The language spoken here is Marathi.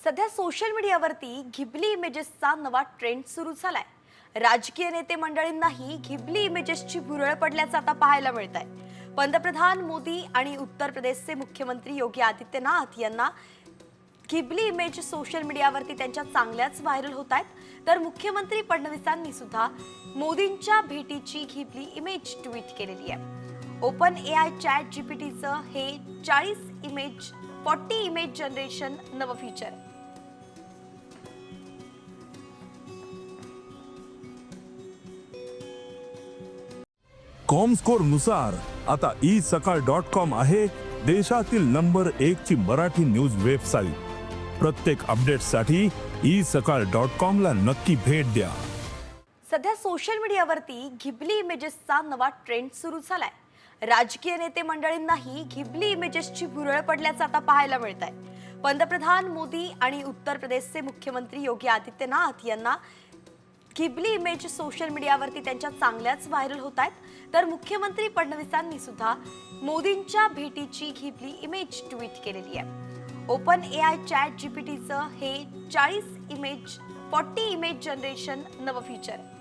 सध्या सोशल मीडियावरती घिबली इमेजेसचा नवा ट्रेंड सुरू झालाय. राजकीय नेते मंडळींनाही घिबली इमेजेसची भुरळ पडल्याचं आता पाहायला मिळत आहे. पंतप्रधान मोदी आणि उत्तर प्रदेशचे मुख्यमंत्री योगी आदित्यनाथ यांना घिबली इमेज सोशल मीडियावरती त्यांच्या चांगल्याच व्हायरल होत आहेत. तर मुख्यमंत्री फडणवीसांनी सुद्धा मोदींच्या भेटीची घिबली इमेज ट्विट केलेली आहे. ओपन AI चॅट जीपीटीचं हे 40 इमेज जनरेशन नवं फीचर आहे. कॉमस्कोर नुसार आता isakal.com आहे देशातील नंबर 1 ची मराठी न्यूज वेबसाईट. प्रत्येक अपडेटसाठी isakal.com ला नक्की भेट द्या. सध्या सोशल मीडियावरती घिबली इमेजेसचा नवा ट्रेंड सुरू झालाय. राजकीय नेते मंडळींनाही घिबली इमेजेसची भुरळ पडल्याचं आता पाहायला मिळत आहे. पंतप्रधान मोदी आणि उत्तर प्रदेशचे मुख्यमंत्री योगी आदित्यनाथ यांना घिबली इमेज सोशल मीडियावरती त्यांच्या चांगल्याच व्हायरल होत आहेत. तर मुख्यमंत्री फडणवीसांनी सुद्धा मोदींच्या भेटीची घिबली इमेज ट्विट केलेली आहे. ओपन AI चॅट जीपीटीचं हे 40 इमेज जनरेशन नवं फीचर आहे.